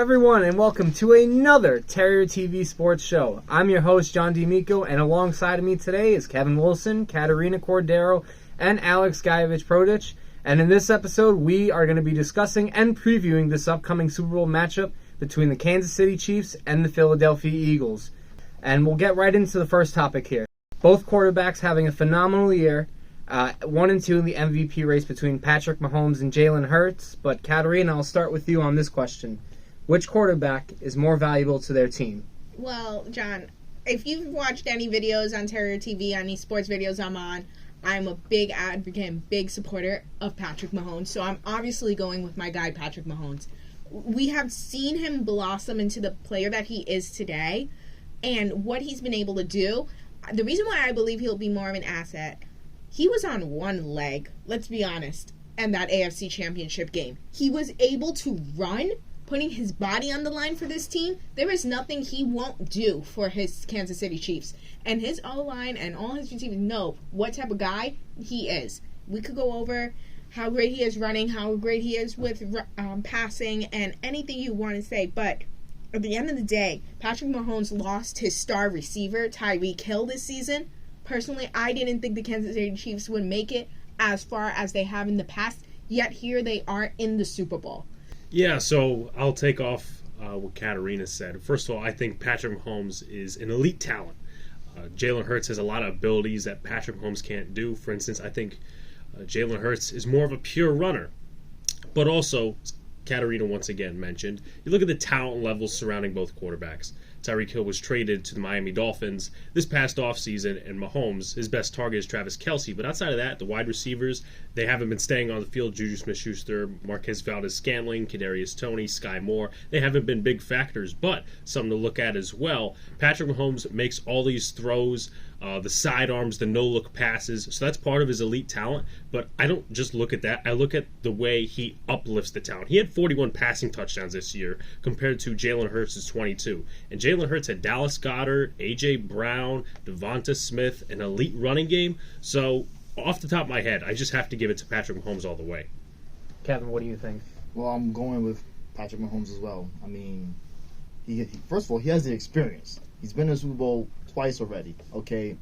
everyone, and welcome to another Terrier TV Sports Show. I'm your host, John D'Amico, and alongside of me today is Kevin Wilson, Katarina, Cordero, and Alex Gajovich-Protich. And in this episode, we are going to be discussing and previewing this upcoming Super Bowl matchup between the Kansas City Chiefs and the Philadelphia Eagles. And we'll get right into the first topic here. Both quarterbacks having a phenomenal year. 1 and 2 in the MVP race between Patrick Mahomes and Jalen Hurts. But Katarina, I'll start with you on this question. Which quarterback is more valuable to their team? Well, John, if you've watched any videos on Terrier TV, any sports videos I'm on, I'm a big advocate and big supporter of Patrick Mahomes. So I'm obviously going with my guy, Patrick Mahomes. We have seen him blossom into the player that he is today and what he's been able to do. The reason why I believe he'll be more of an asset, he was on one leg, let's be honest, in that AFC Championship game. He was able to run, putting his body on the line for this team. There is nothing he won't do for his Kansas City Chiefs. And his O-line and all his receivers know what type of guy he is. We could go over how great he is running, how great he is with passing, and anything you want to say. But at the end of the day, Patrick Mahomes lost his star receiver, Tyreek Hill, this season. Personally, I didn't think the Kansas City Chiefs would make it as far as they have in the past, yet here they are in the Super Bowl. Yeah, so I'll take off what Katarina said. First of all, I think Patrick Mahomes is an elite talent. Jalen Hurts has a lot of abilities that Patrick Mahomes can't do. For instance, I think Jalen Hurts is more of a pure runner. But also, Katarina once again mentioned, you look at the talent levels surrounding both quarterbacks. Tyreek Hill was traded to the Miami Dolphins this past offseason, and Mahomes, his best target is Travis Kelce. But outside of that, the wide receivers, they haven't been staying on the field. Juju Smith-Schuster, Marquez Valdez-Scantling, Kadarius Toney, Sky Moore, they haven't been big factors, but something to look at as well. Patrick Mahomes makes all these throws, the sidearms, the no-look passes, so that's part of his elite talent, but I don't just look at that. I look at the way he uplifts the talent. He had 41 passing touchdowns this year compared to Jalen Hurts' 22, and Jalen Hurts had Dallas Goedert, A.J. Brown, Devonta Smith, an elite running game, so off the top of my head, I just have to give it to Patrick Mahomes all the way. Kevin, what do you think? Well, I'm going with Patrick Mahomes as well. I mean, he first of all, he has the experience. He's been in the Super Bowl twice already. Okay,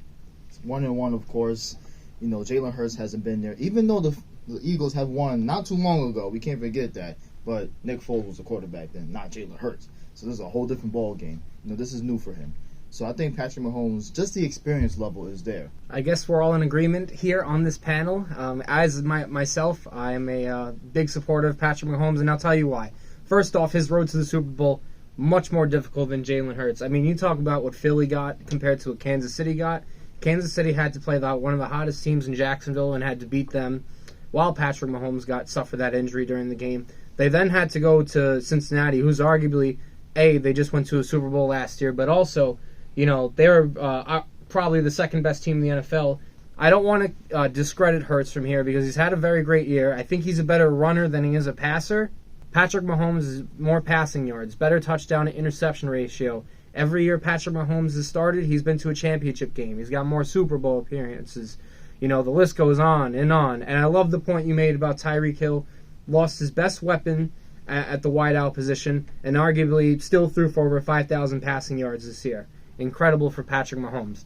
it's 1-1, of course. You know, Jalen Hurts hasn't been there. Even though the Eagles have won not too long ago, we can't forget that. But Nick Foles was the quarterback then, not Jalen Hurts. So this is a whole different ball game. You know, this is new for him. So I think Patrick Mahomes, just the experience level is there. I guess we're all in agreement here on this panel. As myself, I am a big supporter of Patrick Mahomes, and I'll tell you why. First off, his road to the Super Bowl, much more difficult than Jalen Hurts. I mean, you talk about what Philly got compared to what Kansas City got. Kansas City had to play one of the hottest teams in Jacksonville and had to beat them while Patrick Mahomes suffered that injury during the game. They then had to go to Cincinnati, who's arguably, they just went to a Super Bowl last year, but also, you know, they were probably the second best team in the NFL. I don't want to discredit Hurts from here because he's had a very great year. I think he's a better runner than he is a passer. Patrick Mahomes is more passing yards, better touchdown to interception ratio. Every year Patrick Mahomes has started, he's been to a championship game. He's got more Super Bowl appearances. You know, the list goes on. And I love the point you made about Tyreek Hill. Lost his best weapon at the wideout position and arguably still threw for over 5,000 passing yards this year. Incredible for Patrick Mahomes.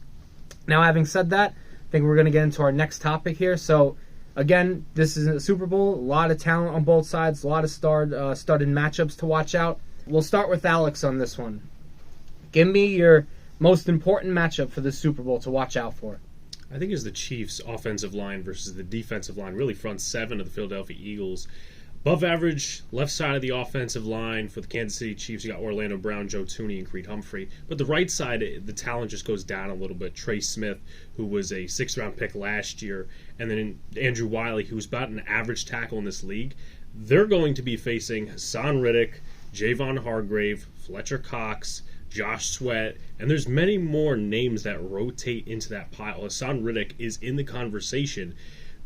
Now, having said that, I think we're going to get into our next topic here. So, again, this is a Super Bowl. A lot of talent on both sides. A lot of studded matchups to watch out. We'll start with Alex on this one. Give me your most important matchup for the Super Bowl to watch out for. I think it's the Chiefs' offensive line versus the defensive line, really front seven of the Philadelphia Eagles. Above average, left side of the offensive line for the Kansas City Chiefs, you got Orlando Brown, Joe Thuney, and Creed Humphrey. But the right side, the talent just goes down a little bit. Trey Smith, who was a sixth-round pick last year, and then Andrew Wiley, who's about an average tackle in this league. They're going to be facing Hassan Riddick, Javon Hargrave, Fletcher Cox, Josh Sweat, and there's many more names that rotate into that pile. Hassan Riddick is in the conversation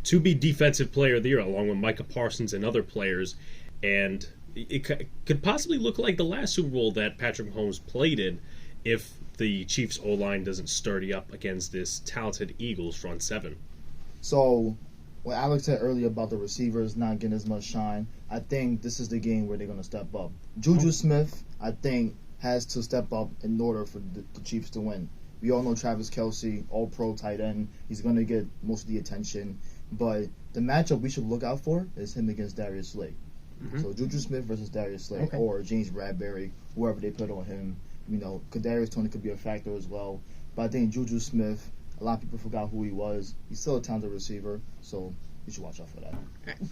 to be Defensive Player of the Year, along with Micah Parsons and other players, and it could possibly look like the last Super Bowl that Patrick Mahomes played in if the Chiefs' O-line doesn't sturdy up against this talented Eagles front seven. So, what Alex said earlier about the receivers not getting as much shine, I think this is the game where they're going to step up. Juju Smith, I think, has to step up in order for the Chiefs to win. We all know Travis Kelce, all-pro tight end. He's going to get most of the attention. But the matchup we should look out for is him against Darius Slay. Mm-hmm. So Juju Smith versus Darius Slay, Okay. or James Bradbury, whoever they put on him. Kadarius Toney could be a factor as well. But I think Juju Smith, a lot of people forgot who he was. He's still a talented receiver, so you should watch out for that.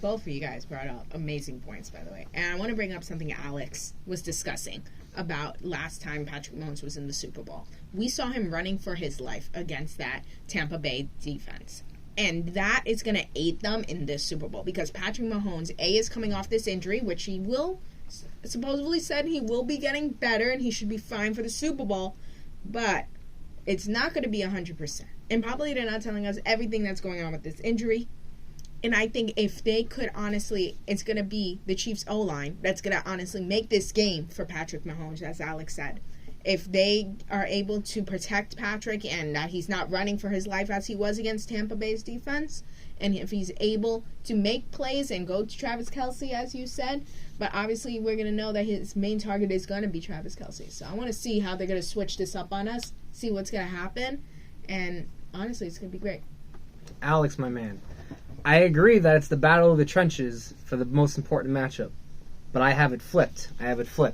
Both of you guys brought up amazing points, by the way. And I want to bring up something Alex was discussing about last time Patrick Mahomes was in the Super Bowl. We saw him running for his life against that Tampa Bay defense. And that is going to aid them in this Super Bowl because Patrick Mahomes, A, is coming off this injury, which he will supposedly said he will be getting better and he should be fine for the Super Bowl. But it's not going to be 100%. And probably they're not telling us everything that's going on with this injury. And I think if they could honestly, it's going to be the Chiefs O-line that's going to honestly make this game for Patrick Mahomes, as Alex said. If they are able to protect Patrick and that he's not running for his life as he was against Tampa Bay's defense, and if he's able to make plays and go to Travis Kelce, as you said, but obviously we're going to know that his main target is going to be Travis Kelce. So I want to see how they're going to switch this up on us, see what's going to happen, and honestly, it's going to be great. Alex, my man, I agree that it's the battle of the trenches for the most important matchup, but I have it flipped.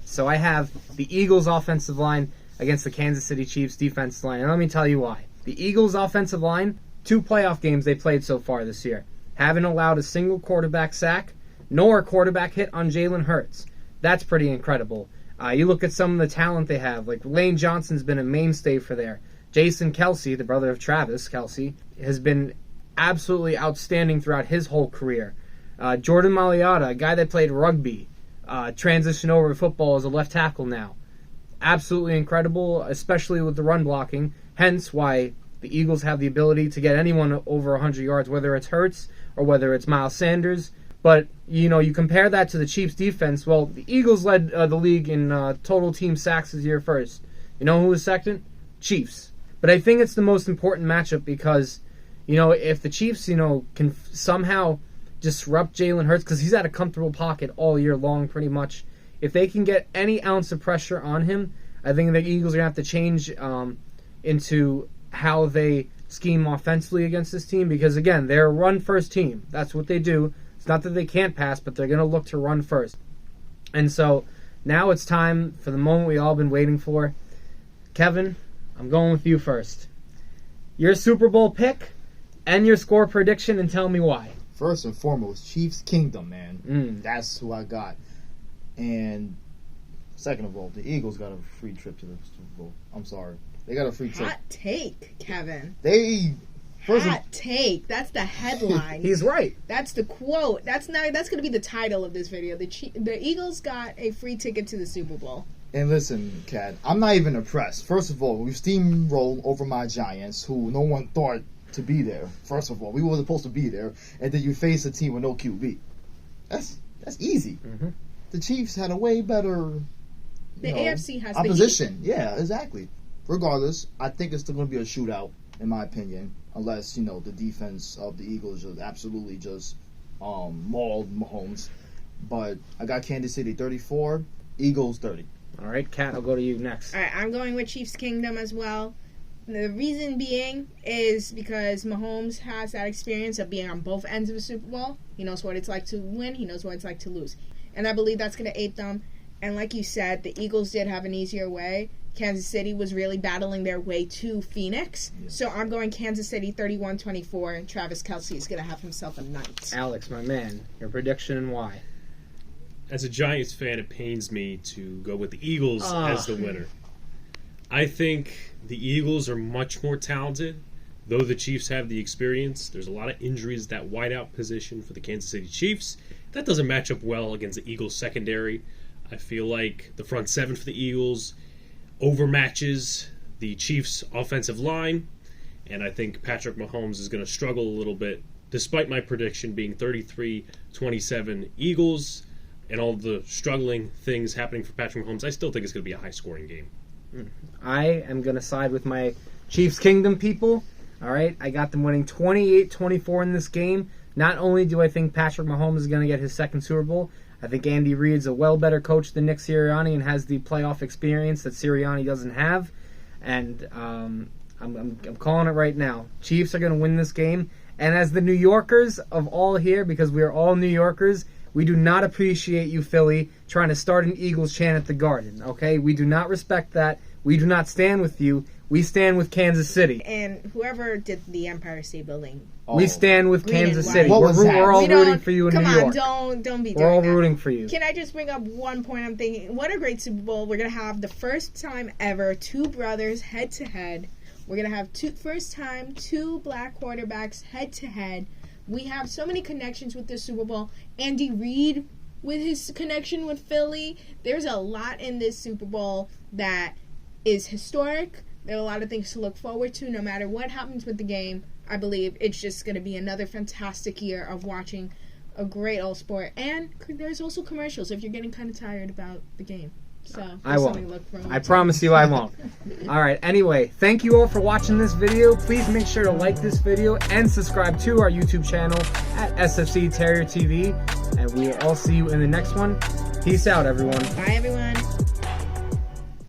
So I have the Eagles' offensive line against the Kansas City Chiefs' defensive line, and let me tell you why. The Eagles' offensive line, 2 playoff games they played so far this year, haven't allowed a single quarterback sack nor a quarterback hit on Jalen Hurts. That's pretty incredible. You look at some of the talent they have, like Lane Johnson's been a mainstay for there. Jason Kelce, the brother of Travis Kelce, has been absolutely outstanding throughout his whole career. Jordan Mailata, a guy that played rugby, transitioned over to football as a left tackle now. Absolutely incredible, especially with the run blocking. Hence why the Eagles have the ability to get anyone over 100 yards, whether it's Hurts or whether it's Miles Sanders. But, you compare that to the Chiefs' defense. Well, the Eagles led the league in total team sacks this year first. You know who was second? Chiefs. But I think it's the most important matchup because, if the Chiefs, can somehow disrupt Jalen Hurts, because he's had a comfortable pocket all year long pretty much. If they can get any ounce of pressure on him, I think the Eagles are going to have to change into how they scheme offensively against this team because, again, they're a run-first team. That's what they do. It's not that they can't pass, but they're going to look to run first. And so now it's time for the moment we all been waiting for. Kevin, I'm going with you first. Your Super Bowl pick and your score prediction, and tell me why. First and foremost, Chiefs Kingdom, man. That's who I got. And second of all, the Eagles got a free trip to the Super Bowl. I'm sorry. They got a free trip. Hot take, Kevin. Hot take. That's the headline. He's right. That's the quote. That's going to be the title of this video. The Eagles got a free ticket to the Super Bowl. And listen, Kat, I'm not even impressed. First of all, we've steamrolled over my Giants, who no one thought to be there. First of all, we were supposed to be there, and then you face a team with no QB. That's easy. Mm-hmm. The Chiefs had a way better AFC has opposition. Yeah, exactly. Regardless, I think it's still going to be a shootout, in my opinion, unless the defense of the Eagles just absolutely just mauled Mahomes. But I got Kansas City 34, Eagles 30. All right, Kat, I'll go to you next. All right, I'm going with Chiefs Kingdom as well. The reason being is because Mahomes has that experience of being on both ends of a Super Bowl. He knows what it's like to win. He knows what it's like to lose. And I believe that's going to aid them. And like you said, the Eagles did have an easier way. Kansas City was really battling their way to Phoenix. Yes. So I'm going Kansas City 31-24, and Travis Kelce is going to have himself a night. Alex, my man, your prediction and why? As a Giants fan, it pains me to go with the Eagles as the winner. I think the Eagles are much more talented, though the Chiefs have the experience. There's a lot of injuries at that wideout position for the Kansas City Chiefs. That doesn't match up well against the Eagles secondary. I feel like the front seven for the Eagles overmatches the Chiefs' offensive line, and I think Patrick Mahomes is going to struggle a little bit, despite my prediction being 33-27 Eagles and all the struggling things happening for Patrick Mahomes. I still think it's going to be a high-scoring game. I am going to side with my Chiefs Kingdom people. All right, I got them winning 28-24 in this game. Not only do I think Patrick Mahomes is going to get his second Super Bowl, I think Andy Reid's a well better coach than Nick Sirianni and has the playoff experience that Sirianni doesn't have. And I'm calling it right now. Chiefs are going to win this game. And as the New Yorkers of all here, because we are all New Yorkers, we do not appreciate you, Philly, trying to start an Eagles chant at the Garden, okay? We do not respect that. We do not stand with you. We stand with Kansas City. And whoever did the Empire State Building. We stand with Green and Kansas white. City. What was that? We're all We don't- rooting for you in New York. Come on, don't be We're all doing that. rooting for you. Can I just bring up one point I'm thinking? What a great Super Bowl. We're going to have the first time ever two brothers head-to-head. We're going to have first time two black quarterbacks head-to-head. We have so many connections with this Super Bowl. Andy Reid with his connection with Philly. There's a lot in this Super Bowl that is historic. There are a lot of things to look forward to no matter what happens with the game. I believe it's just going to be another fantastic year of watching a great old sport. And there's also commercials if you're getting kind of tired about the game. So I something to won't. look forward I to. promise you I won't. All right, anyway, thank you all for watching this video. Please make sure to like this video and subscribe to our YouTube channel at SFC Terrier TV. And we will all see you in the next one. Peace out, everyone. Bye, everyone.